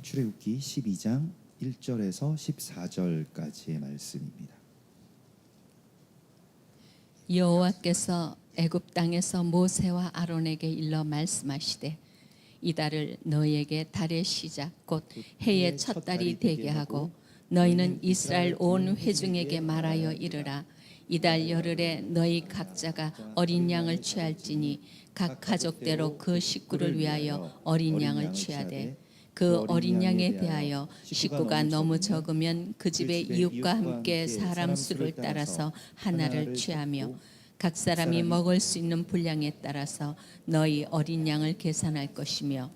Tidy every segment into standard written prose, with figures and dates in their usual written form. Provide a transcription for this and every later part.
출애굽기 12장 1절에서 14절까지의 말씀입니다. 여호와께서 애굽 땅에서 모세와 아론에게 일러 말씀하시되 이달을 너희에게 달의 시작 곧 해의 첫 달이 되게 하고 너희는 이스라엘 온 회중에게 말하여 이르라. 이달 열흘에 너희 각자가 어린 양을 취할지니 각 가족대로 그 식구를 위하여 어린 양을 취하되 그 어린 양에 대하여 식구가 너무 적으면 그 집의 이웃과 함께 사람 수를 따라서 하나를 취하며 각 사람이 먹을 수 있는 분량에 따라서 너희 어린 양을 계산할 것이며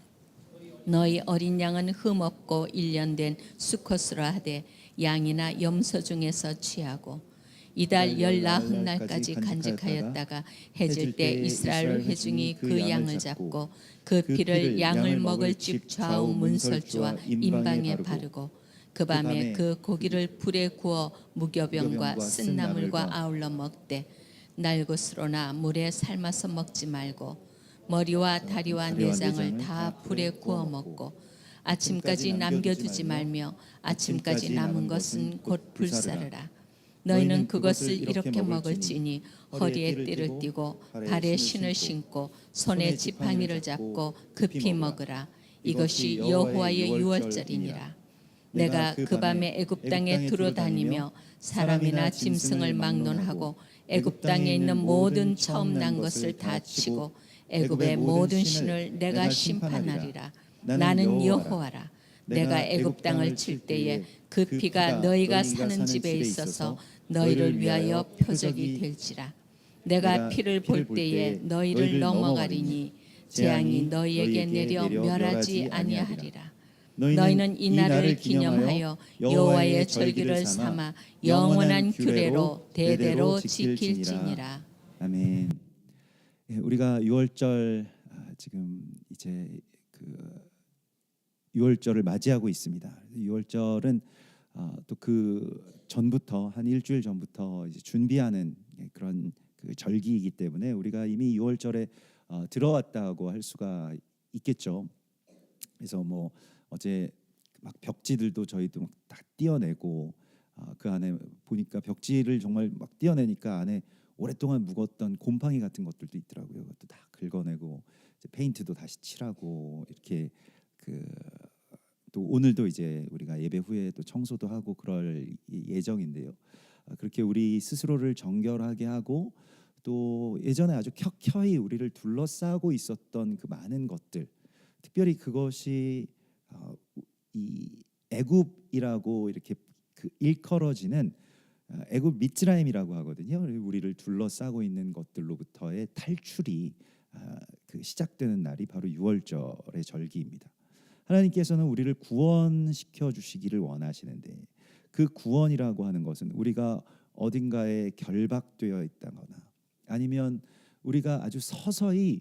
너희 어린 양은 흠없고 1년 된 수컷으로 하되 양이나 염소 중에서 취하고 이달 열 나흔날까지 간직하였다가 해질 때 이스라엘 회중이 그 양을 잡고 그 피를 양을 먹을 집 좌우 문설주와 임방에 바르고 그 밤에 그 고기를 불에 구워 무교병과 쓴나물과 아울러 먹되 날것으로나 물에 삶아서 먹지 말고 머리와 다리와 내장을 다 불에 구워 먹고 아침까지 남겨두지 말며 아침까지 남은 것은 곧 불사르라. 너희는 그것을 이렇게 먹을지니 허리에 띠를 띠고 발에 신을 신고 손에 지팡이를 잡고 급히 먹으라. 이것이 여호와의 유월절이니라. 내가 그 밤에 애굽 땅에 두루다니며 사람이나 짐승을 막론하고 애굽 땅에 있는 모든 처음 난 것을 다 치고 애굽의 모든 신을 내가 심판하리라. 나는 여호와라. 내가 애굽 땅을 칠 때에 그 피가 너희가 사는 집에 있어서 너희를 위하여 표적이 될지라. 내가 피를 볼 때에 너희를 넘어가리니 재앙이 너희에게 내려 멸하지 아니하리라. 너희는 이 날을 기념하여 여호와의 절기를 삼아 영원한 규례로 대대로 지킬지니라. 아멘. 우리가 6월절 지금 이제 그 6월절을 맞이하고 있습니다. 6월절은 또 그 전부터 한 일주일 전부터 이제 준비하는 그런 그 절기이기 때문에 우리가 이미 6월절에 들어왔다고 할 수가 있겠죠. 그래서 뭐 어제 막 벽지들도 저희도 막 다 띄어내고 그 안에 보니까 벽지를 정말 막 띄어내니까 안에 오랫동안 묵었던 곰팡이 같은 것들도 있더라고요. 그것도 다 긁어내고 이제 페인트도 다시 칠하고 이렇게 또 오늘도 이제 우리가 예배 후에 또 청소도 하고 그럴 예정인데요. 그렇게 우리 스스로를 정결하게 하고 또 예전에 아주 켜켜이 우리를 둘러싸고 있었던 그 많은 것들, 특별히 그것이 이 애굽이라고 이렇게 그 일컬어지는 애굽 미츠라임이라고 하거든요. 우리를 둘러싸고 있는 것들로부터의 탈출이 그 시작되는 날이 바로 6월절의 절기입니다. 하나님께서는 우리를 구원시켜 주시기를 원하시는데 그 구원이라고 하는 것은 우리가 어딘가에 결박되어 있다거나 아니면 우리가 아주 서서히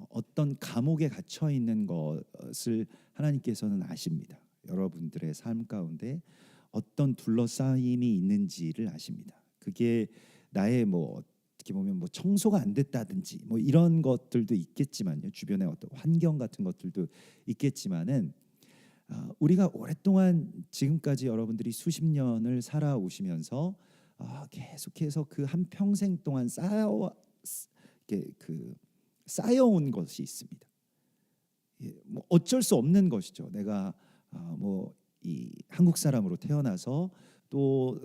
어떤 감옥에 갇혀 있는 것을 하나님께서는 아십니다. 여러분들의 삶 가운데 어떤 둘러싸임이 있는지를 아십니다. 그게 나의 뭐 어떻게 보면 뭐 청소가 안 됐다든지 뭐 이런 것들도 있겠지만요. 주변의 어떤 환경 같은 것들도 있겠지만은 우리가 오랫동안 지금까지 여러분들이 수십 년을 살아오시면서 계속해서 그 한 평생 동안 쌓여온 것이 있습니다. 뭐 어쩔 수 없는 것이죠. 내가 뭐 이 한국 사람으로 태어나서 또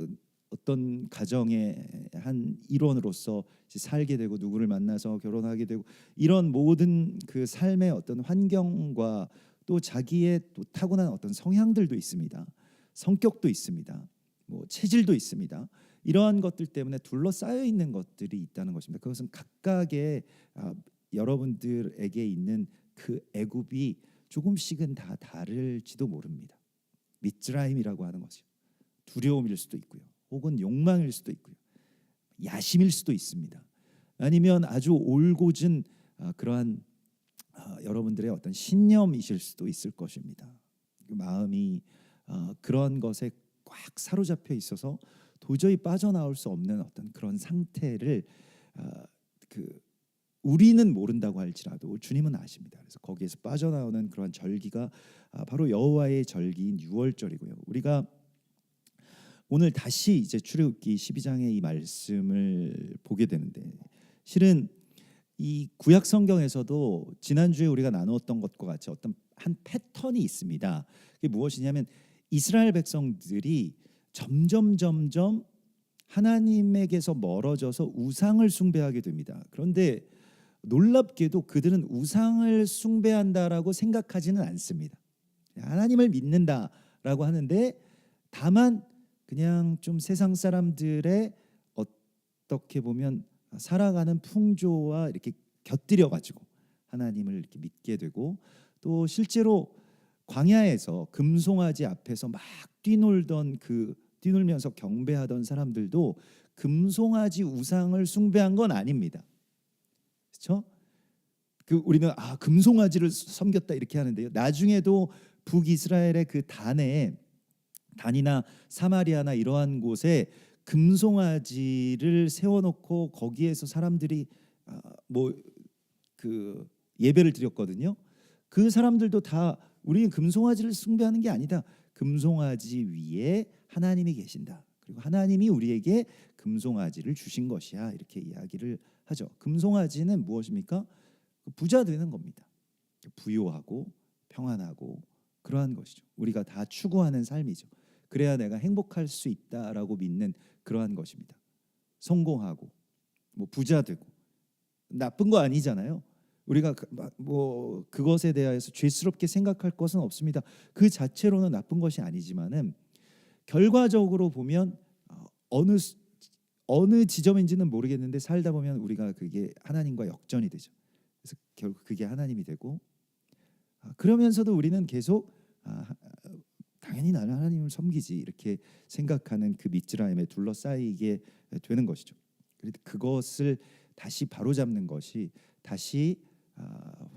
어떤 가정의 한 일원으로서 살게 되고 누구를 만나서 결혼하게 되고 이런 모든 그 삶의 어떤 환경과 또 자기의 또 타고난 어떤 성향들도 있습니다. 성격도 있습니다. 뭐 체질도 있습니다. 이러한 것들 때문에 둘러싸여 있는 것들이 있다는 것입니다. 그것은 각각의 여러분들에게 있는 그 애굽이 조금씩은 다 다를지도 모릅니다. 미츠라임이라고 하는 것이요. 두려움일 수도 있고요. 혹은 욕망일 수도 있고요. 야심일 수도 있습니다. 아니면 아주 올곧은 그러한 여러분들의 어떤 신념이실 수도 있을 것입니다. 그 마음이 그런 것에 꽉 사로잡혀 있어서 도저히 빠져나올 수 없는 어떤 그런 상태를 우리는 모른다고 할지라도 주님은 아십니다. 그래서 거기에서 빠져나오는 그러한 절기가 바로 여호와의 절기인 유월절이고요. 우리가 오늘 다시 이제 출애굽기 12장의 이 말씀을 보게 되는데, 실은 이 구약 성경에서도 지난주에 우리가 나누었던 것과 같이 어떤 한 패턴이 있습니다. 그게 무엇이냐면 이스라엘 백성들이 점점 하나님에게서 멀어져서 우상을 숭배하게 됩니다. 그런데 놀랍게도 그들은 우상을 숭배한다라고 생각하지는 않습니다. 하나님을 믿는다라고 하는데, 다만 그냥 좀 세상 사람들의 어떻게 보면 살아가는 풍조와 이렇게 곁들여 가지고 하나님을 이렇게 믿게 되고, 또 실제로 광야에서 금송아지 앞에서 막 뛰놀면서 경배하던 사람들도 금송아지 우상을 숭배한 건 아닙니다. 그렇죠? 우리는 금송아지를 섬겼다 이렇게 하는데요. 나중에도 북이스라엘의 그 단이나 사마리아나 이러한 곳에 금송아지를 세워놓고 거기에서 사람들이 예배를 드렸거든요. 그 사람들도 다 우리는 금송아지를 숭배하는 게 아니다. 금송아지 위에 하나님이 계신다. 그리고 하나님이 우리에게 금송아지를 주신 것이야. 이렇게 이야기를 하죠. 금송아지는 무엇입니까? 부자 되는 겁니다. 부유하고 평안하고 그러한 것이죠. 우리가 다 추구하는 삶이죠. 그래야 내가 행복할 수 있다라고 믿는 그러한 것입니다. 성공하고 부자 되고 나쁜 거 아니잖아요. 우리가 그것에 대해서 죄스럽게 생각할 것은 없습니다. 그 자체로는 나쁜 것이 아니지만은 결과적으로 보면 어느 지점인지는 모르겠는데 살다 보면 우리가 그게 하나님과 역전이 되죠. 그래서 결국 그게 하나님이 되고, 그러면서도 우리는 계속 당연히 나는 하나님을 섬기지 이렇게 생각하는 그 미츠라임에 둘러싸이게 되는 것이죠. 그것을 다시 바로잡는 것이, 다시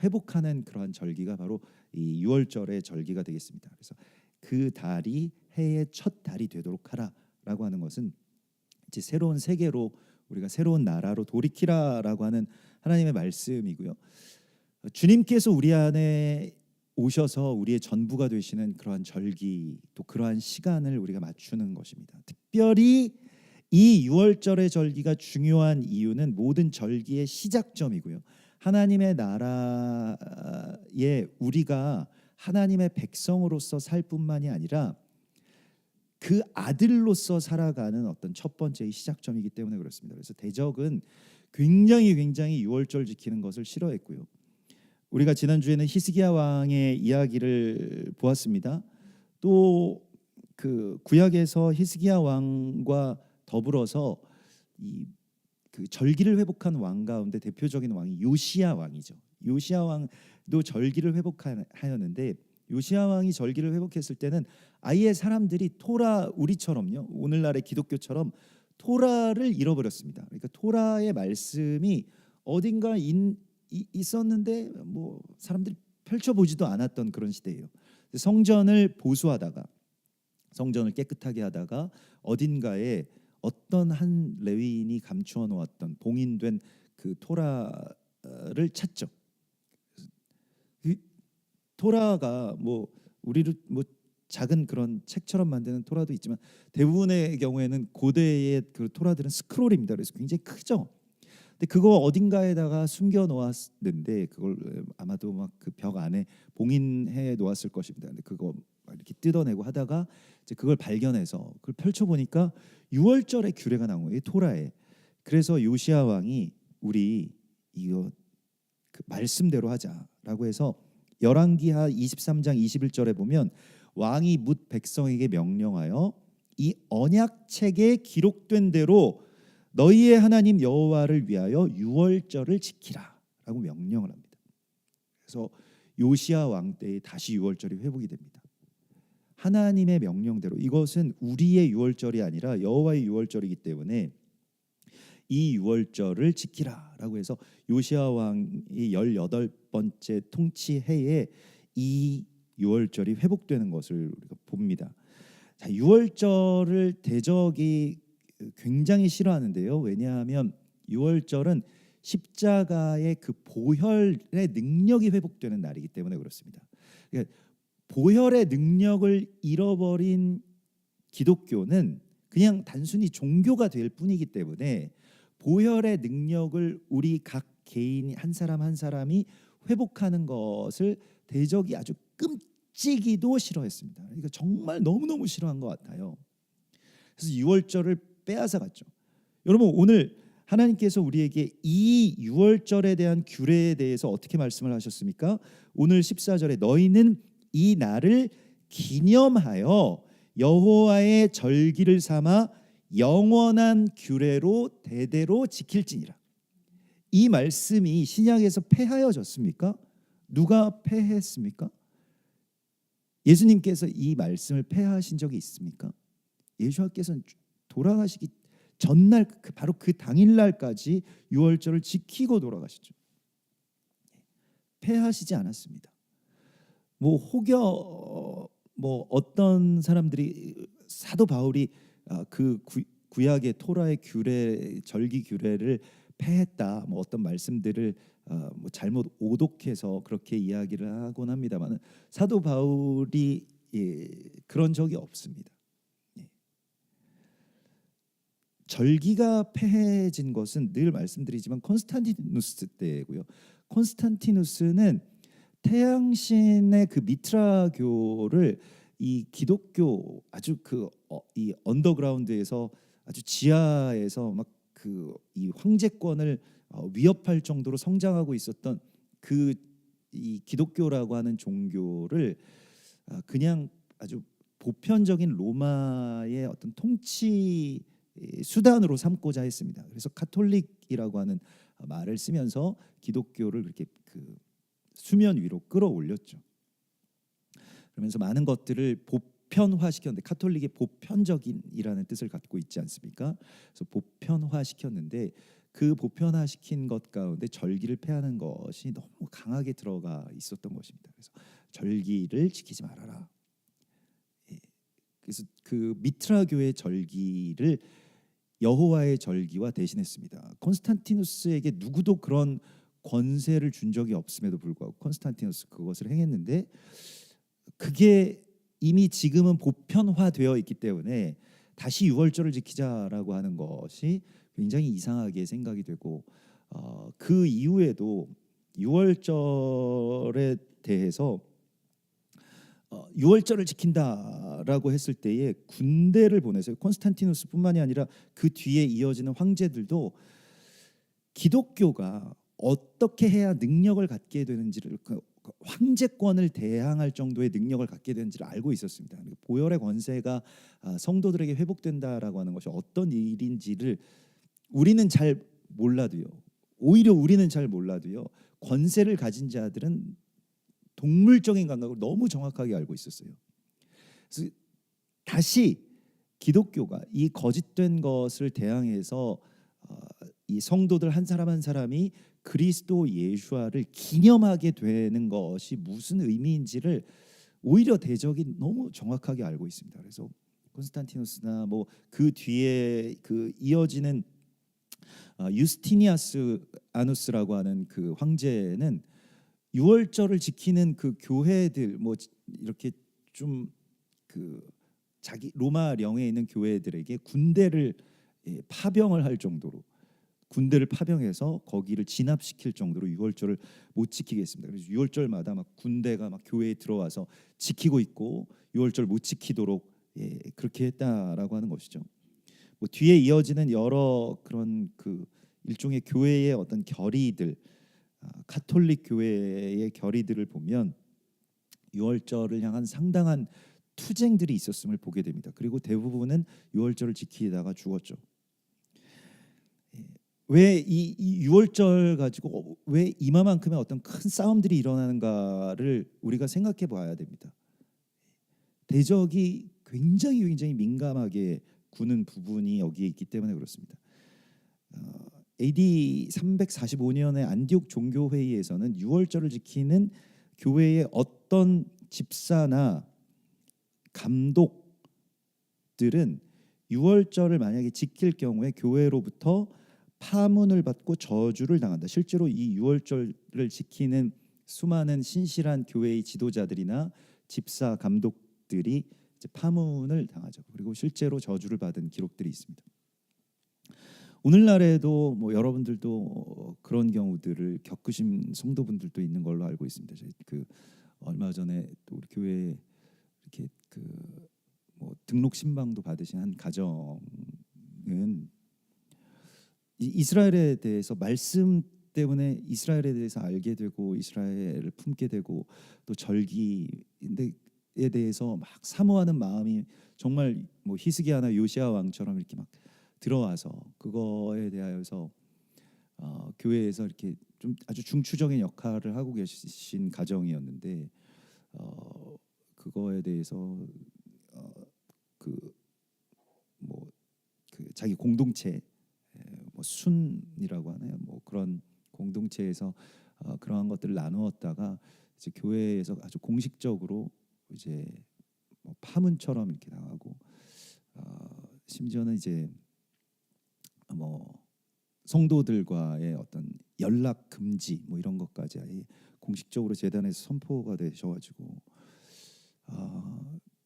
회복하는 그러한 절기가 바로 이 유월절의 절기가 되겠습니다. 그래서 그 달이 해의 첫 달이 되도록 하라라고 하는 것은 이제 새로운 세계로, 우리가 새로운 나라로 돌이키라라고 하는 하나님의 말씀이고요. 주님께서 우리 안에 오셔서 우리의 전부가 되시는 그러한 절기, 또 그러한 시간을 우리가 맞추는 것입니다. 특별히 이 유월절의 절기가 중요한 이유는 모든 절기의 시작점이고요. 하나님의 나라에 우리가 하나님의 백성으로서 살 뿐만이 아니라 그 아들로서 살아가는 어떤 첫 번째의 시작점이기 때문에 그렇습니다. 그래서 대적은 굉장히 유월절 지키는 것을 싫어했고요. 우리가 지난주에는 히스기야 왕의 이야기를 보았습니다. 또 그 구약에서 히스기야 왕과 더불어서 그 절기를 회복한 왕 가운데 대표적인 왕이 요시야 왕이죠. 요시야 왕도 절기를 회복하였는데, 요시야 왕이 절기를 회복했을 때는 아예 사람들이 우리처럼요, 오늘날의 기독교처럼 토라를 잃어버렸습니다. 그러니까 토라의 말씀이 어딘가 있었는데 사람들이 펼쳐보지도 않았던 그런 시대예요. 성전을 보수하다가, 성전을 깨끗하게 하다가 어딘가에 어떤 한 레위인이 감추어 놓았던 봉인된 그 토라를 찾죠. 토라가 우리를 작은 그런 책처럼 만드는 토라도 있지만, 대부분의 경우에는 고대의 그 토라들은 스크롤입니다. 그래서 굉장히 크죠. 근데 그거 어딘가에다가 숨겨 놓았는데, 그걸 아마도 막 그 벽 안에 봉인해 놓았을 것입니다. 근데 그거 이렇게 뜯어내고 하다가 이제 그걸 발견해서 그걸 펼쳐 보니까 유월절의 규례가 나온 거예요, 토라에. 그래서 요시야 왕이 우리 이거 그 말씀대로 하자라고 해서 열왕기하 23장 21절에 보면, 왕이 뭇 백성에게 명령하여 이 언약책에 기록된 대로 너희의 하나님 여호와를 위하여 유월절을 지키라라고 명령을 합니다. 그래서 요시야 왕 때에 다시 유월절이 회복이 됩니다. 하나님의 명령대로, 이것은 우리의 유월절이 아니라 여호와의 유월절이기 때문에 이 유월절을 지키라라고 해서 요시야 왕이 18번째 통치 해에 이 유월절이 회복되는 것을 우리가 봅니다. 자, 유월절을 대적이 굉장히 싫어하는데요. 왜냐하면 유월절은 십자가의 그 보혈의 능력이 회복되는 날이기 때문에 그렇습니다. 그러니까 보혈의 능력을 잃어버린 기독교는 그냥 단순히 종교가 될 뿐이기 때문에 보혈의 능력을 우리 각 개인 한 사람 한 사람이 회복하는 것을 대적이 아주 끔찍이도 싫어했습니다. 그러니까 정말 너무너무 싫어한 것 같아요. 그래서 유월절을 빼앗아 갔죠. 여러분, 오늘 하나님께서 우리에게 이 유월절에 대한 규례에 대해서 어떻게 말씀을 하셨습니까? 오늘 14절에 너희는 이 날을 기념하여 여호와의 절기를 삼아 영원한 규례로 대대로 지킬지니라. 이 말씀이 신약에서 폐하여졌습니까? 누가 폐했습니까? 예수님께서 이 말씀을 폐하신 적이 있습니까? 예수님께서는 돌아가시기 전날 바로 그 당일날까지 유월절을 지키고 돌아가셨죠. 폐하시지 않았습니다. 뭐 어떤 사람들이 사도 바울이 그 구약의 토라의 규례, 절기 규례를 폐했다, 뭐 어떤 말씀들을 뭐 잘못 오독해서 그렇게 이야기를 하곤 합니다만 사도 바울이 그런 적이 없습니다. 절기가 폐해진 것은 늘 말씀드리지만 콘스탄티누스 때고요. 콘스탄티누스는 태양신의 그 미트라교를 이 기독교 아주 이 언더그라운드에서 아주 지하에서 막 이 황제권을 위협할 정도로 성장하고 있었던 이 기독교라고 하는 종교를 그냥 아주 보편적인 로마의 어떤 통치 수단으로 삼고자 했습니다. 그래서 카톨릭이라고 하는 말을 쓰면서 기독교를 그렇게 수면 위로 끌어올렸죠. 그러면서 많은 것들을 보편화시켰는데, 카톨릭의 보편적인이라는 뜻을 갖고 있지 않습니까? 그래서 보편화시켰는데 그 보편화시킨 것 가운데 절기를 폐하는 것이 너무 강하게 들어가 있었던 것입니다. 그래서 절기를 지키지 말아라. 그래서 그 미트라교의 절기를 여호와의 절기와 대신했습니다. 콘스탄티누스에게 누구도 그런 권세를 준 적이 없음에도 불구하고 콘스탄티누스 그것을 행했는데, 그게 이미 지금은 보편화되어 있기 때문에 다시 유월절을 지키자라고 하는 것이 굉장히 이상하게 생각이 되고, 그 이후에도 유월절에 대해서 유월절을 지킨다라고 했을 때에 군대를 보내서요. 콘스탄티누스뿐만이 아니라 그 뒤에 이어지는 황제들도 기독교가 어떻게 해야 능력을 갖게 되는지를, 황제권을 대항할 정도의 능력을 갖게 되는지를 알고 있었습니다. 보혈의 권세가 성도들에게 회복된다라고 하는 것이 어떤 일인지를 우리는 잘 몰라도요. 오히려 우리는 잘 몰라도요. 권세를 가진 자들은 동물적인 감각으로 너무 정확하게 알고 있었어요. 그래서 다시 기독교가 이 거짓된 것을 대항해서 이 성도들 한 사람 한 사람이 그리스도 예수와를 기념하게 되는 것이 무슨 의미인지를 오히려 대적이 너무 정확하게 알고 있습니다. 그래서 콘스탄티누스나 뭐 그 뒤에 이어지는 유스티니아스 아누스라고 하는 그 황제는 유월절을 지키는 그 교회들, 뭐 이렇게 좀 자기 로마 령에 있는 교회들에게 군대를 파병을 할 정도로, 군대를 파병해서 거기를 진압시킬 정도로 유월절을 못 지키게 했습니다. 그래서 유월절마다 막 군대가 막 교회에 들어와서 지키고 있고 유월절 못 지키도록 그렇게 했다라고 하는 것이죠. 뭐 뒤에 이어지는 여러 그런 일종의 교회의 어떤 결의들, 카톨릭 교회의 결의들을 보면 유월절을 향한 상당한 투쟁들이 있었음을 보게 됩니다. 그리고 대부분은 유월절을 지키다가 죽었죠. 왜 이 유월절 가지고 왜 이마만큼의 어떤 큰 싸움들이 일어나는가를 우리가 생각해 봐야 됩니다. 대적이 굉장히 민감하게 구는 부분이 여기에 있기 때문에 그렇습니다. AD 345년의 안디옥 종교회의에서는 유월절을 지키는 교회의 어떤 집사나 감독들은 유월절을 만약에 지킬 경우에 교회로부터 파문을 받고 저주를 당한다. 실제로 이 유월절을 지키는 수많은 신실한 교회의 지도자들이나 집사 감독들이 이제 파문을 당하죠. 그리고 실제로 저주를 받은 기록들이 있습니다. 오늘날에도 뭐 여러분들도 그런 경우들을 겪으신 성도분들도 있는 걸로 알고 있습니다. 저희 그 얼마 전에 또 우리 교회에 이렇게 그 뭐 등록 신방도 받으신 한 가정은 이스라엘에 대해서 말씀 때문에 이스라엘에 대해서 알게 되고 이스라엘을 품게 되고 또 절기에 대해서 막 사모하는 마음이 정말 뭐 히스기야나 요시야 왕처럼 이렇게 막 들어와서 그거에 대하여서 교회에서 이렇게 좀 아주 중추적인 역할을 하고 계신 가정이었는데 그거에 대해서 그 자기 공동체 뭐 순이라고 하나요? 뭐 그런 공동체에서 그러한 것들을 나누었다가 이제 교회에서 아주 공식적으로 이제 뭐 파문처럼 이렇게 나가고 심지어는 이제 뭐 성도들과의 어떤 연락 금지 뭐 이런 것까지 아예 공식적으로 재단에서 선포가 되셔가지고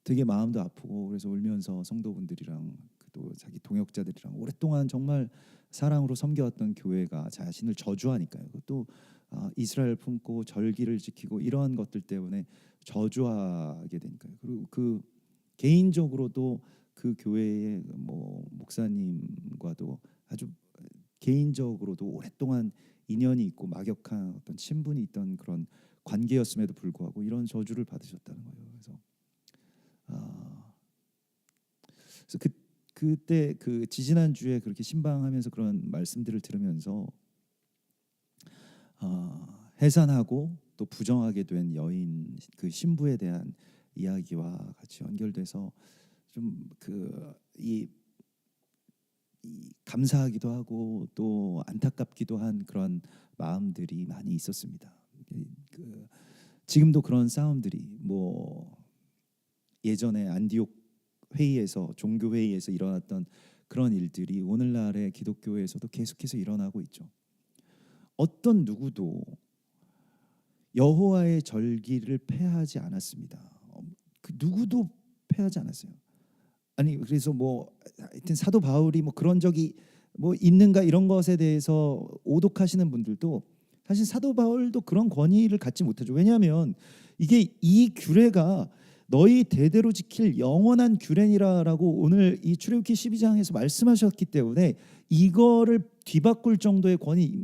되게 마음도 아프고 그래서 울면서 성도분들이랑 또 자기 동역자들이랑 오랫동안 정말 사랑으로 섬겨왔던 교회가 자신을 저주하니까요. 또 이스라엘 품고 절기를 지키고 이러한 것들 때문에 저주하게 되니까요. 그리고 그 개인적으로도 그 교회의 뭐 목사님과도 아주 개인적으로도 오랫동안 인연이 있고 막역한 어떤 친분이 있던 그런 관계였음에도 불구하고 이런 저주를 받으셨다는 거예요. 그래서 그때 그 지지난 주에 그렇게 신방하면서 그런 말씀들을 들으면서 해산하고 또 부정하게 된 여인 그 신부에 대한 이야기와 같이 연결돼서 좀 이 감사하기도 하고 또 안타깝기도 한 그런 마음들이 많이 있었습니다. 지금도 그런 싸움들이 뭐 예전에 안디옥 회의에서 종교 회의에서 일어났던 그런 일들이 오늘날의 기독교에서도 계속해서 일어나고 있죠. 어떤 누구도 여호와의 절기를 폐하지 않았습니다. 그 누구도 폐하지 않았어요. 아니 그래서 뭐 하여튼 사도 바울이 뭐 그런 적이 뭐 있는가 이런 것에 대해서 오독하시는 분들도 사실 사도 바울도 그런 권위를 갖지 못하죠. 왜냐하면 이게 이 규례가 너희 대대로 지킬 영원한 규례니라라고 오늘 이 출애굽기 12장에서 말씀하셨기 때문에 이거를 뒤바꿀 정도의 권위,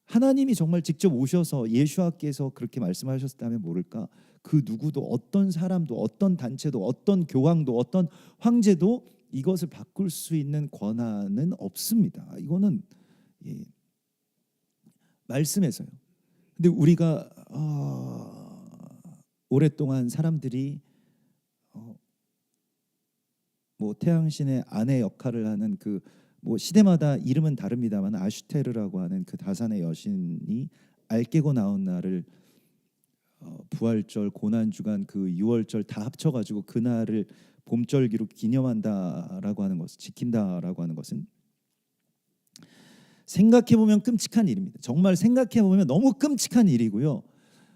하나님이 정말 직접 오셔서 예수와께서 그렇게 말씀하셨다면 모를까. 그 누구도 어떤 사람도 어떤 단체도 어떤 교황도 어떤 황제도 이것을 바꿀 수 있는 권한은 없습니다. 이거는 말씀에서요. 근데 우리가 오랫동안 사람들이 뭐 태양신의 아내 역할을 하는 그 뭐 시대마다 이름은 다릅니다만 아슈테르라고 하는 그 다산의 여신이 알 깨고 나온 날을 부활절, 고난주간, 그 유월절 다 합쳐가지고 그날을 봄절기로 기념한다라고 하는 것을 지킨다라고 하는 것은 생각해 보면 끔찍한 일입니다. 정말 생각해 보면 너무 끔찍한 일이고요.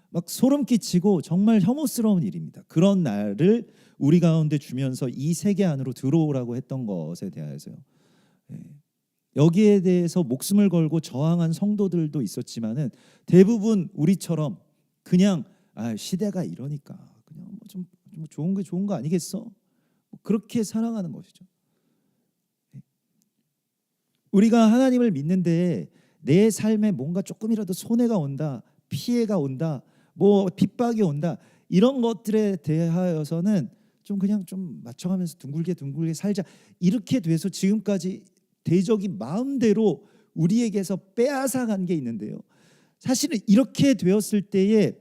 막 소름 끼치고 정말 혐오스러운 일입니다. 그런 날을 우리 가운데 주면서 이 세계 안으로 들어오라고 했던 것에 대해서요. 여기에 대해서 목숨을 걸고 저항한 성도들도 있었지만은 대부분 우리처럼 그냥 시대가 이러니까 그냥 좀 좋은 게 좋은 거 아니겠어? 그렇게 살아가는 것이죠. 우리가 하나님을 믿는데 내 삶에 뭔가 조금이라도 손해가 온다, 피해가 온다, 뭐 핍박이 온다 이런 것들에 대하여서는 좀 그냥 좀 맞춰가면서 둥글게 살자 이렇게 돼서 지금까지 대적이 마음대로 우리에게서 빼앗아간 게 있는데요. 사실은 이렇게 되었을 때에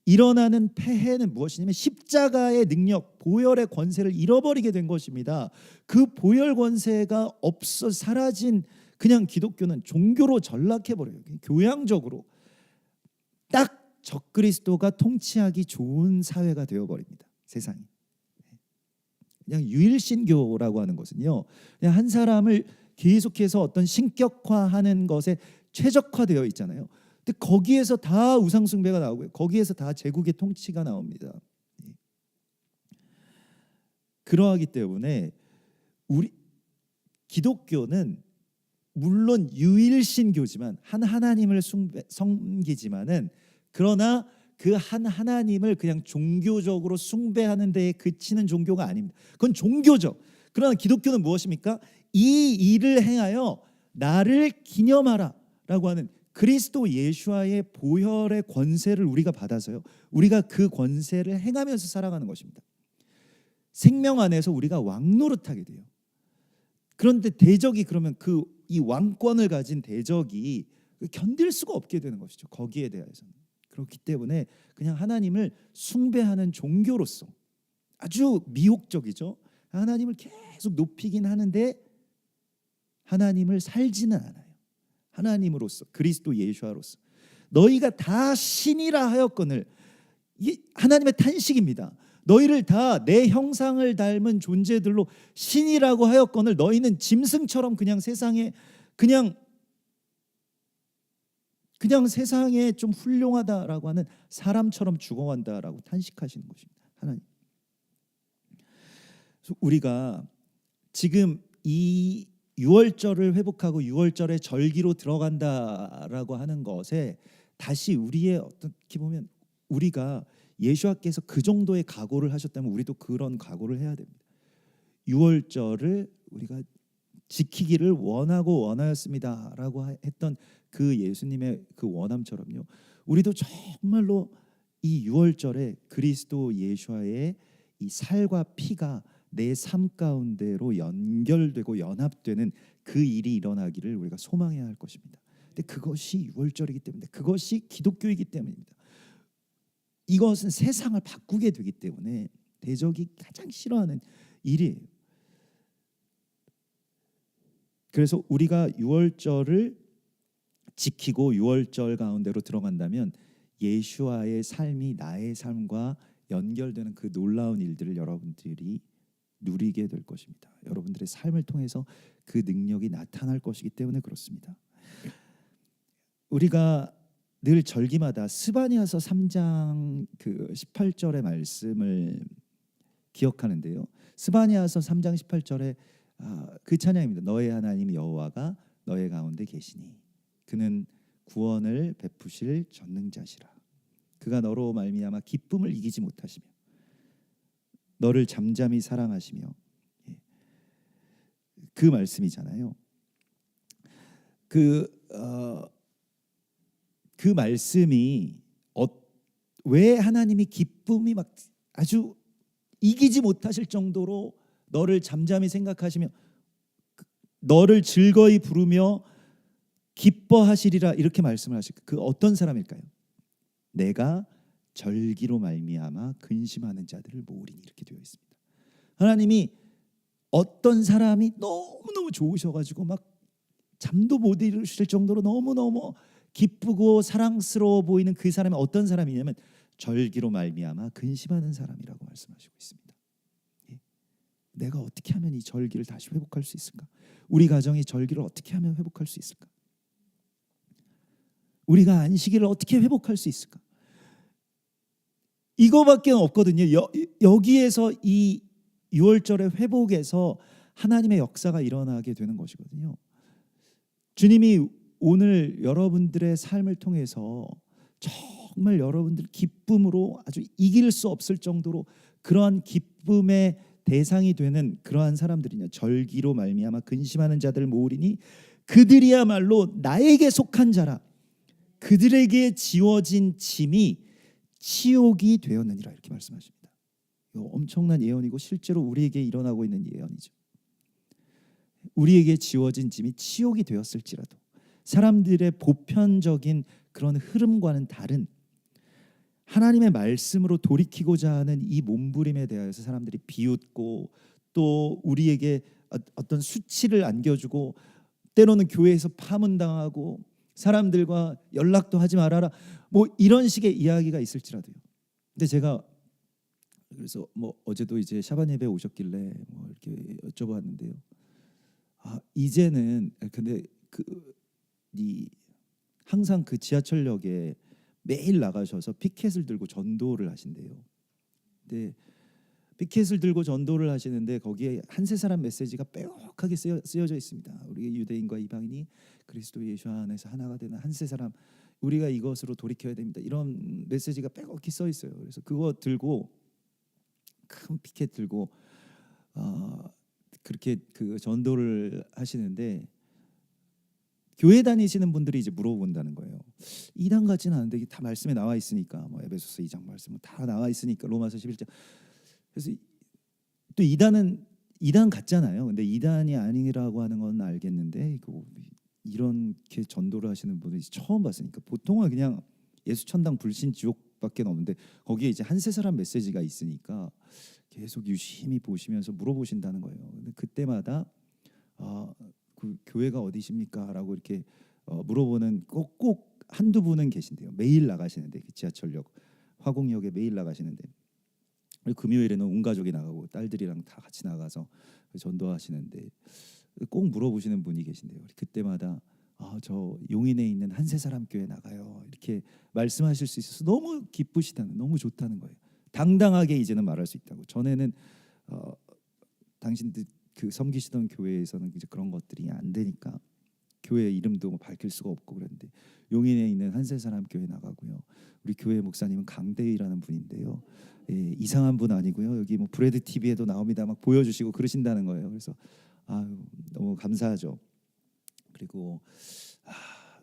일어나는 폐해는 무엇이냐면 십자가의 능력, 보혈의 권세를 잃어버리게 된 것입니다. 그 보혈 권세가 없어 사라진 그냥 기독교는 종교로 전락해버려요. 교양적으로 딱 적그리스도가 통치하기 좋은 사회가 되어버립니다. 세상이. 그냥 유일신교라고 하는 것은요, 그냥 한 사람을 계속해서 어떤 신격화하는 것에 최적화되어 있잖아요. 근데 거기에서 다 우상 숭배가 나오고요. 거기에서 다 제국의 통치가 나옵니다. 그러하기 때문에 우리 기독교는 물론 유일신교지만 한 하나님을 섬기지만은 그러나 그 한 하나님을 그냥 종교적으로 숭배하는 데에 그치는 종교가 아닙니다. 그건 종교죠. 그러나 기독교는 무엇입니까? 이 일을 행하여 나를 기념하라라고 하는 그리스도 예수와의 보혈의 권세를 우리가 받아서요. 우리가 그 권세를 행하면서 살아가는 것입니다. 생명 안에서 우리가 왕노릇하게 돼요. 그런데 대적이 그러면 이 왕권을 가진 대적이 견딜 수가 없게 되는 것이죠. 거기에 대해서는. 그렇기 때문에 그냥 하나님을 숭배하는 종교로서 아주 미혹적이죠. 하나님을 계속 높이긴 하는데 하나님을 살지는 않아요. 하나님으로서 그리스도 예수로서 너희가 다 신이라 하였거늘 하나님의 탄식입니다. 너희를 다 내 형상을 닮은 존재들로 신이라고 하였거늘 너희는 짐승처럼 그냥 세상에 그냥 세상에 좀 훌륭하다라고 하는 사람처럼 죽어간다라고 탄식하시는 것입니다. 하나님. 우리가 지금 이 6월절을 회복하고 6월절의 절기로 들어간다라고 하는 것에 다시 우리의 어떻게 보면 우리가 예수님께서 그 정도의 각오를 하셨다면 우리도 그런 각오를 해야 됩니다. 6월절을 우리가 지키기를 원하였습니다라고 했던 그 예수님의 그 원함처럼요. 우리도 정말로 이 6월절에 그리스도 예수와의 이 살과 피가 내 삶 가운데로 연결되고 연합되는 그 일이 일어나기를 우리가 소망해야 할 것입니다. 근데 그것이 6월절이기 때문에 그것이 기독교이기 때문입니다. 이것은 세상을 바꾸게 되기 때문에 대적이 가장 싫어하는 일이에요. 그래서 우리가 6월절을 지키고 6월절 가운데로 들어간다면 예수와의 삶이 나의 삶과 연결되는 그 놀라운 일들을 여러분들이 누리게 될 것입니다. 여러분들의 삶을 통해서 그 능력이 나타날 것이기 때문에 그렇습니다. 우리가 늘 절기마다 스바냐서 3장 그 18절의 말씀을 기억하는데요. 스바냐서 3장 18절에 그 찬양입니다. 너의 하나님 여호와가 너의 가운데 계시니 그는 구원을 베푸실 전능자시라. 그가 너로 말미암아 기쁨을 이기지 못하시며 너를 잠잠히 사랑하시며 그 말씀이잖아요. 그 말씀이 왜 하나님이 기쁨이 막 아주 이기지 못하실 정도로 너를 잠잠히 생각하시며 너를 즐거이 부르며 기뻐하시리라 이렇게 말씀을 하실까? 그 어떤 사람일까요? 내가 절기로 말미암아 근심하는 자들을 모으리니 이렇게 되어 있습니다. 하나님이 어떤 사람이 너무너무 좋으셔가지고 막 잠도 못 이루실 정도로 너무너무 기쁘고 사랑스러워 보이는 그 사람이 어떤 사람이냐면 절기로 말미암아 근심하는 사람이라고 말씀하시고 있습니다. 내가 어떻게 하면 이 절기를 다시 회복할 수 있을까? 우리 가정이 절기를 어떻게 하면 회복할 수 있을까? 우리가 안식일을 어떻게 회복할 수 있을까? 이거밖에 없거든요. 여기에서 이 6월절의 회복에서 하나님의 역사가 일어나게 되는 것이거든요. 주님이 오늘 여러분들의 삶을 통해서 정말 여러분들 기쁨으로 아주 이길 수 없을 정도로 그러한 기쁨의 대상이 되는 그러한 사람들이냐. 절기로 말미암아 근심하는 자들을 모으리니 그들이야말로 나에게 속한 자라. 그들에게 지워진 짐이 치욕이 되었느니라 이렇게 말씀하십니다. 이거 엄청난 예언이고 실제로 우리에게 일어나고 있는 예언이죠. 우리에게 지워진 짐이 치욕이 되었을지라도 사람들의 보편적인 그런 흐름과는 다른 하나님의 말씀으로 돌이키고자 하는 이 몸부림에 대해서 사람들이 비웃고 또 우리에게 어떤 수치를 안겨주고 때로는 교회에서 파문당하고 사람들과 연락도 하지 말아라 뭐 이런 식의 이야기가 있을지라도요. 근데 제가 그래서 뭐 어제도 이제 샤반 예배 오셨길래 뭐 이렇게 여쭤봤는데요. 이제는 근데 이 항상 그 지하철역에 매일 나가셔서 피켓을 들고 전도를 하신대요. 근데 피켓을 들고 전도를 하시는데 거기에 한세 사람 메시지가 빼곡하게 쓰여져 있습니다. 우리 유대인과 이방인이 그리스도 예수 안에서 하나가 되는 한세 사람, 우리가 이것으로 돌이켜야 됩니다. 이런 메시지가 빼곡히 써 있어요. 그래서 그거 들고 큰 피켓 들고 그렇게 그 전도를 하시는데 교회 다니시는 분들이 이제 물어본다는 거예요. 이단 같지는 않은데 이게 다 말씀에 나와 있으니까 뭐 에베소서 2장 말씀 다 나와 있으니까 로마서 11장. 그래서 또 이단 같잖아요. 근데 이단이 아니라고 하는 건 알겠는데 이렇게 전도를 하시는 분이 처음 봤으니까 보통은 그냥 예수 천당 불신 지옥밖에 없는데 거기에 이제 한세 사람 메시지가 있으니까 계속 유심히 보시면서 물어보신다는 거예요. 근데 그때마다 그 교회가 어디십니까?라고 이렇게 물어보는 꼭 한두 분은 계신데요. 매일 나가시는데 그 지하철역 화곡역에 매일 나가시는데 금요일에는 온 가족이 나가고 딸들이랑 다 같이 나가서 전도하시는데 꼭 물어보시는 분이 계신데요. 그때마다 저 용인에 있는 한세 사람 교회 나가요. 이렇게 말씀하실 수 있어서 너무 기쁘시다는, 너무 좋다는 거예요. 당당하게 이제는 말할 수 있다고. 전에는 당신들 그 섬기시던 교회에서는 이제 그런 것들이 안 되니까 교회 이름도 뭐 밝힐 수가 없고 그랬는데 용인에 있는 한세 사람 교회 나가고요. 우리 교회 목사님은 강대희라는 분인데요. 예, 이상한 분 아니고요. 여기 뭐 브레드 TV에도 나옵니다. 막 보여주시고 그러신다는 거예요. 그래서 너무 감사하죠. 그리고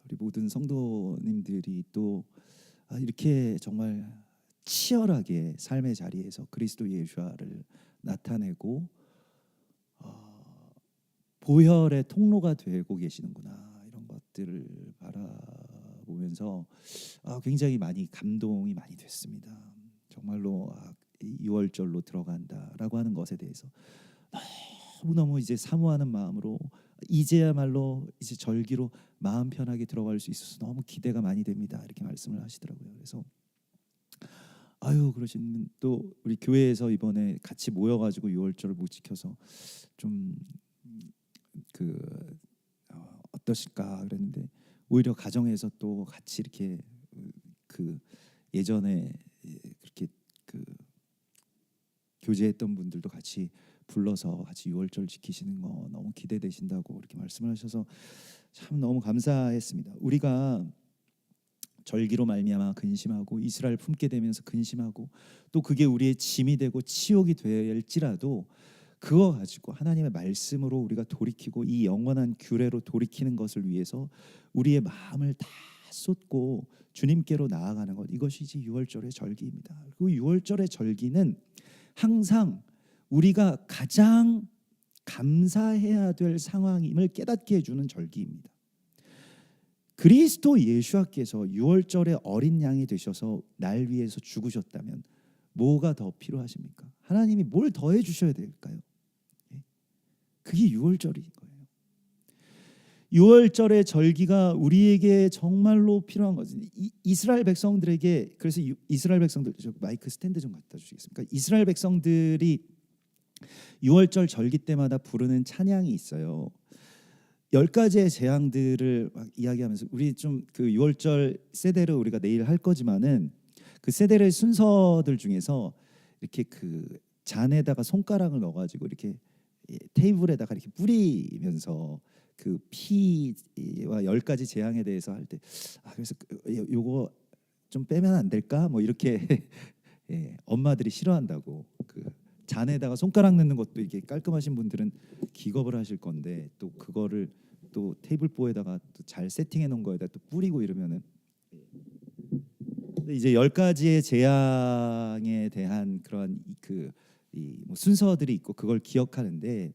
우리 모든 성도님들이 또 이렇게 정말 치열하게 삶의 자리에서 그리스도 예수를 나타내고 보혈의 통로가 되고 계시는구나, 이런 것들을 바라보면서 굉장히 많이 감동이 많이 됐습니다. 정말로 6월절로 들어간다라고 하는 것에 대해서 너무너무 이제 사모하는 마음으로 이제야말로 이제 절기로 마음 편하게 들어갈 수 있어서 너무 기대가 많이 됩니다. 이렇게 말씀을 하시더라고요. 그래서 그러시면 또 우리 교회에서 이번에 같이 모여가지고 6월절을 못 지켜서 좀 어떠실까 그랬는데 오히려 가정에서 또 같이 이렇게 그 예전에 그렇게 교제했던 분들도 같이 불러서 같이 6월절 지키시는 거 너무 기대되신다고 이렇게 말씀을 하셔서 참 너무 감사했습니다. 우리가 절기로 말미암아 근심하고 이스라엘 품게 되면서 근심하고 또 그게 우리의 짐이 되고 치욕이 될지라도 그거 가지고 하나님의 말씀으로 우리가 돌이키고 이 영원한 규례로 돌이키는 것을 위해서 우리의 마음을 다 쏟고 주님께로 나아가는 것, 이것이 6월절의 절기입니다. 그리고 6월절의 절기는 항상 우리가 가장 감사해야 될 상황임을 깨닫게 해주는 절기입니다. 그리스도 예수께서 6월절에 어린 양이 되셔서 날 위해서 죽으셨다면 뭐가 더 필요하십니까? 하나님이 뭘 더해 주셔야 될까요? 그게 6월절인 거예요. 6월절의 절기가 우리에게 정말로 필요한 것은 이스라엘 백성들에게, 그래서 이스라엘 백성들, 마이크 스탠드 좀 갖다 주시겠습니까? 이스라엘 백성들이 6월절 절기 때마다 부르는 찬양이 있어요. 10가지의 재앙들을 막 이야기하면서 우리 좀 그 6월절 세대를 우리가 내일 할 거지만은 그 세대의 순서들 중에서 이렇게 그 잔에다가 손가락을 넣어가지고 이렇게 테이블에다가 이렇게 뿌리면서 그 피와 10가지 재앙에 대해서 할 때 그래서 요거 좀 빼면 안 될까? 뭐 이렇게 엄마들이 싫어한다고. 그 잔에다가 손가락 넣는 것도 이게 깔끔하신 분들은 기겁을 하실 건데 또 그거를 또 테이블보에다가 또 잘 세팅해 놓은 거에다 또 뿌리고 이러면은 근데 이제 10가지의 재앙에 대한 그런 뭐 순서들이 있고 그걸 기억하는데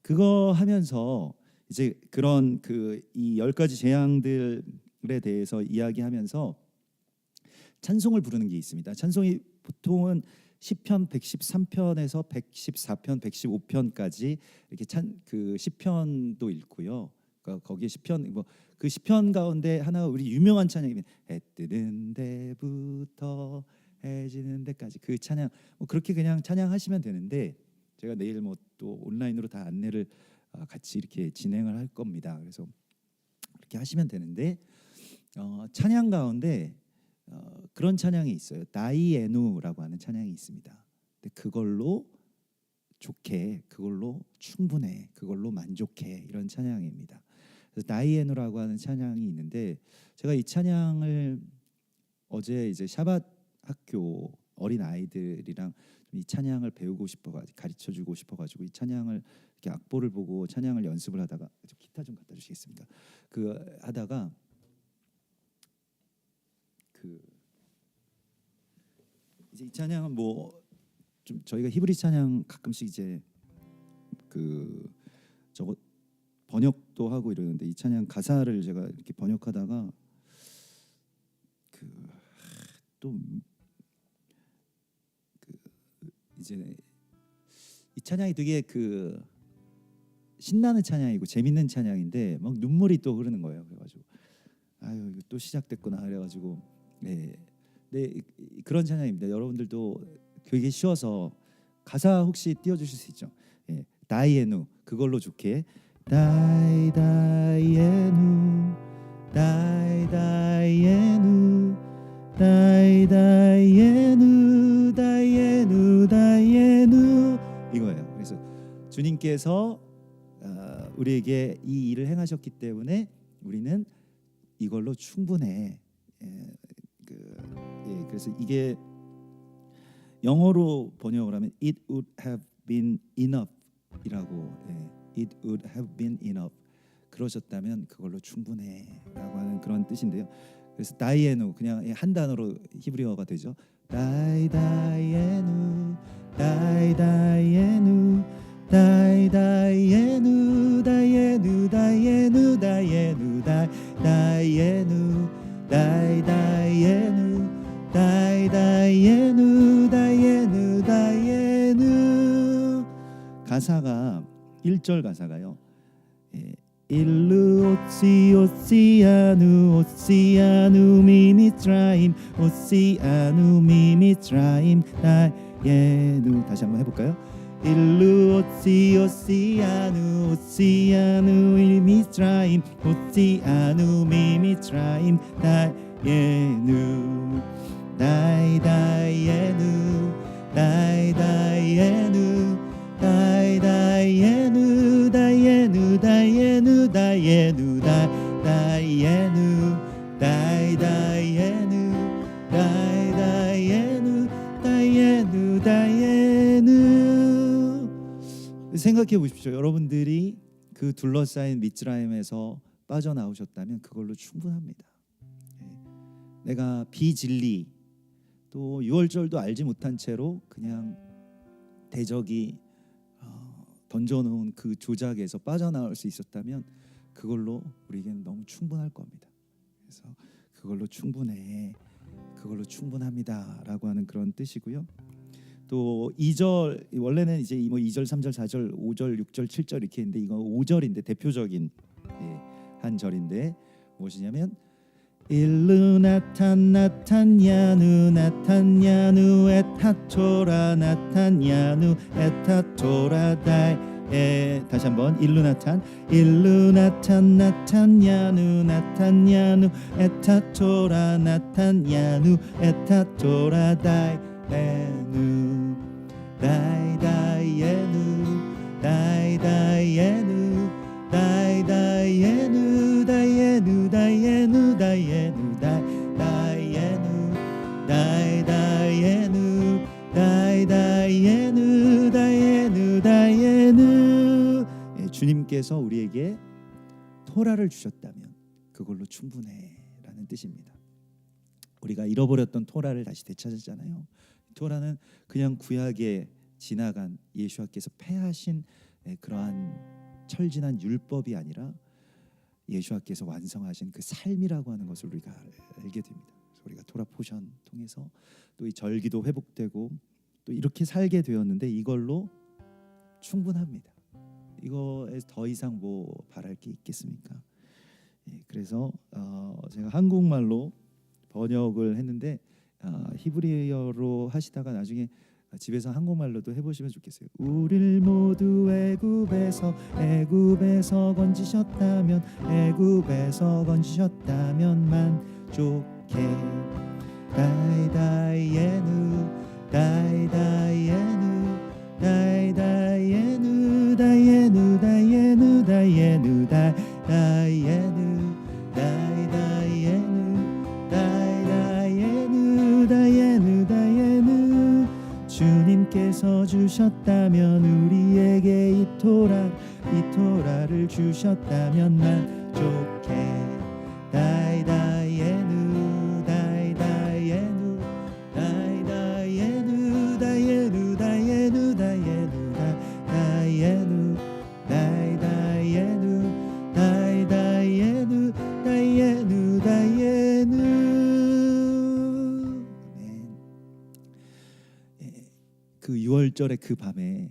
그거 하면서 이제 그런 이 10가지 재앙들에 대해서 이야기하면서 찬송을 부르는 게 있습니다. 찬송이 보통은 시편 113편에서 114편, 115편까지 이렇게 시편도 읽고요. 그러니까 거기에 시편 그 시편 가운데 하나가 우리 유명한 찬양이면 해 뜨는 데부터 해 지는 데까지 그 찬양 그렇게 그냥 찬양하시면 되는데 제가 내일 뭐 또 온라인으로 다 안내를 같이 이렇게 진행을 할 겁니다. 그래서 그렇게 하시면 되는데 찬양 가운데 그런 찬양이 있어요. 다이에누라고 하는 찬양이 있습니다. 근데 그걸로 좋게, 그걸로 충분해, 그걸로 만족해, 이런 찬양입니다. 그래서 다이에누라고 하는 찬양이 있는데 제가 이 찬양을 어제 이제 샤밧 학교 어린 아이들이랑 이 찬양을 배우고 싶어 가르쳐 주고 싶어 가지고 이 찬양을 이렇게 악보를 보고 찬양을 연습을 하다가 기타 좀 갖다 주시겠습니까? 그 하다가 그 이제 이 찬양은 뭐 좀 저희가 히브리 찬양 가끔씩 이제 그 저거 번역도 하고 이러는데 이 찬양 가사를 제가 이렇게 번역하다가 또 이제 이 찬양이 되게 그 신나는 찬양이고 재밌는 찬양인데 막 눈물이 또 흐르는 거예요. 그래가지고 아유 이거 또 시작됐구나 그래가지고 네 그런 찬양입니다. 여러분들도 되게 쉬워서 가사 혹시 띄워주실 수 있죠? 예, 다이에누 그걸로 좋게 다이에누 다이에누 다이에누 다이에누 이거예요. 그래서 주님께서 우리에게 이 일을 행하셨기 때문에 우리는 이걸로 충분해. 그래서 이게 영어로 번역을 하면 it would have been enough이라고 it would have been enough 그러셨다면 그걸로 충분해라고 하는 그런 뜻인데요. 그래서 다이에누 그냥 한 단어로 히브리어가 되죠. 다이에누 다이에누 다이에누 다이에누 다이에누 다이에누 다이에누 다이에누 다이에누 다이에누 다이에누 가사가 1절 가사가요. 일루 오시아누 오시아누 미미트라임 오시아누 미미트라임 다이에누 다시 한번 해볼까요? 일루 오시아누 오시아누 미미트라임 오시아누 미미트라임 다이에누 다이에누 다이에누 다이에누 다이에누 다이에누 다이에누 다이에누 다이에누 다이에누 다이에누 다이에누 생각해 보십시오. 여러분들이 그 둘러싸인 미츠라임에서 빠져나오셨다면 그걸로 충분합니다. 내가 비진리 또 유월절도 알지 못한 채로 그냥 대적이 던져놓은 그 조작에서 빠져나올 수 있었다면 그걸로 우리에게는 너무 충분할 겁니다. 그래서 그걸로 충분해, 그걸로 충분합니다라고 하는 그런 뜻이고요. 또 2절 원래는 이제 뭐 2절, 3절, 4절, 5절, 6절, 7절 이렇게 있는데 이거 5절인데 대표적인 한 절인데 무엇이냐면 일루 나탄야누 나탄야누 에타토라 나탄야누 에타토라 다이 다시 한번 일루 나탄 나탄야누 나탄야누 에타토라 나탄야누 에타토라 다이에누 다이에누 다이에누 다이에누 다이에누 다이에누 다이에누 다이에누 다이에누 다이에누 다이에누 다이에누 주님께서 우리에게 토라를 주셨다면 그걸로 충분해라는 뜻입니다. 우리가 잃어버렸던 토라를 다시 되찾았잖아요. 토라는 그냥 구약에 지나간 예수와께서 폐하신 그러한 철진한 율법이 아니라 예수와께서 완성하신 그 삶이라고 하는 것을 우리가 알게 됩니다. 그래서 우리가 토라 포션 통해서 또 이 절기도 회복되고 또 이렇게 살게 되었는데 이걸로 충분합니다. 이거에 더 이상 뭐 바랄 게 있겠습니까? 그래서 제가 한국말로 번역을 했는데 히브리어로 하시다가 나중에 집에서 한국말로도 해보시면 좋겠어요. 우릴 모두 애굽에서 건지셨다면 만족해. 다이다이에누 다이다이에누 다이다이에누 다이에누 다이에누 다이에누 다이에누 다이다이에누 다이다이에누 다이에누 다이에누 주님께서 주셨다면 우리에게 이 토라를 주셨다면 만족해. 다이다이에누 다이다이에누 다이다이에누 다이에누 다이에누 다이에누 다이에누 다이다이에누 다이다이에누 다이에누 다이에누. 아멘. 그 유월절의 그 밤에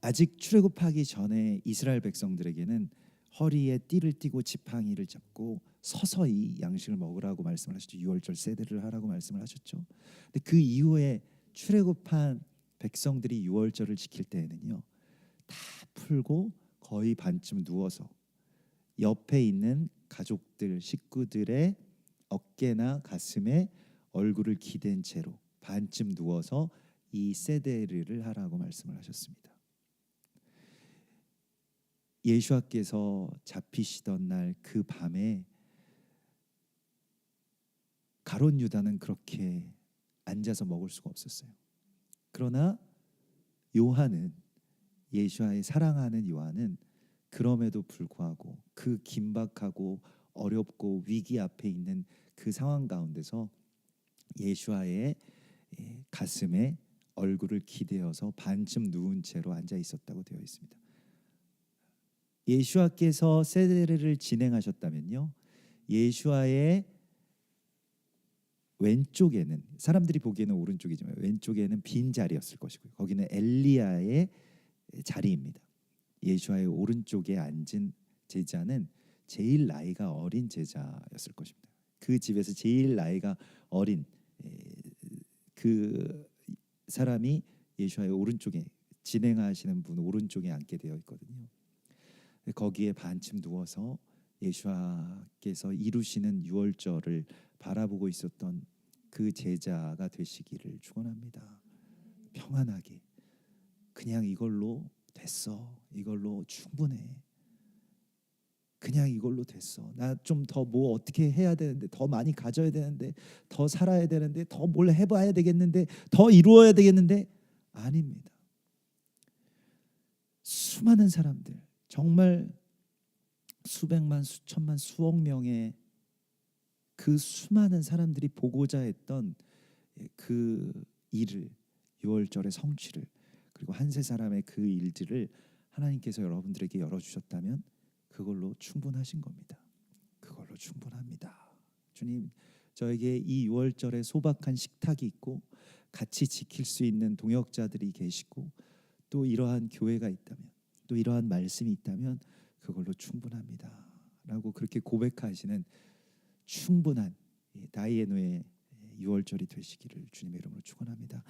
아직 출애굽하기 전에 이스라엘 백성들에게는 허리에 띠를 띠고 지팡이를 잡고 서서히 양식을 먹으라고 말씀을 하셨죠. 유월절 세대를 하라고 말씀을 하셨죠. 근데 그 이후에 출애굽한 백성들이 유월절을 지킬 때에는요, 다 풀고 거의 반쯤 누워서 옆에 있는 가족들, 식구들의 어깨나 가슴에 얼굴을 기댄 채로 반쯤 누워서 이 세데르를 하라고 말씀을 하셨습니다. 예수와께서 잡히시던 날 그 밤에 가룟 유다는 그렇게 앉아서 먹을 수가 없었어요. 그러나 요한은, 예수와의 사랑하는 요한은 그럼에도 불구하고 그 긴박하고 어렵고 위기 앞에 있는 그 상황 가운데서 예수와의 가슴에 얼굴을 기대어서 반쯤 누운 채로 앉아 있었다고 되어 있습니다. 예수와께서 세데르를 진행하셨다면요, 예수와의 왼쪽에는, 사람들이 보기에는 오른쪽이지만 왼쪽에는 빈 자리였을 것이고요, 거기는 엘리야의 자리입니다. 예수와의 오른쪽에 앉은 제자는 제일 나이가 어린 제자였을 것입니다. 그 집에서 제일 나이가 어린 그 사람이 예수와의 오른쪽에, 진행하시는 분 오른쪽에 앉게 되어 있거든요. 거기에 반쯤 누워서 예수와께서 이루시는 유월절을 바라보고 있었던 그 제자가 되시기를 축원합니다. 평안하게 그냥 이걸로 됐어, 이걸로 충분해, 그냥 이걸로 됐어, 나 좀 더 뭐 어떻게 해야 되는데, 더 많이 가져야 되는데, 더 살아야 되는데, 더 뭘 해봐야 되겠는데, 더 이루어야 되겠는데, 아닙니다. 수많은 사람들, 정말 수백만, 수천만, 수억 명의 그 수많은 사람들이 보고자 했던 그 일을, 유월절의 성취를, 그리고 한 세 사람의 그 일들을 하나님께서 여러분들에게 열어주셨다면 그걸로 충분하신 겁니다. 그걸로 충분합니다. 주님, 저에게 이 유월절에 소박한 식탁이 있고 같이 지킬 수 있는 동역자들이 계시고 또 이러한 교회가 있다면, 또 이러한 말씀이 있다면 그걸로 충분합니다 라고 그렇게 고백하시는 충분한 다이에노의 유월절이 되시기를 주님의 이름으로 축원합니다.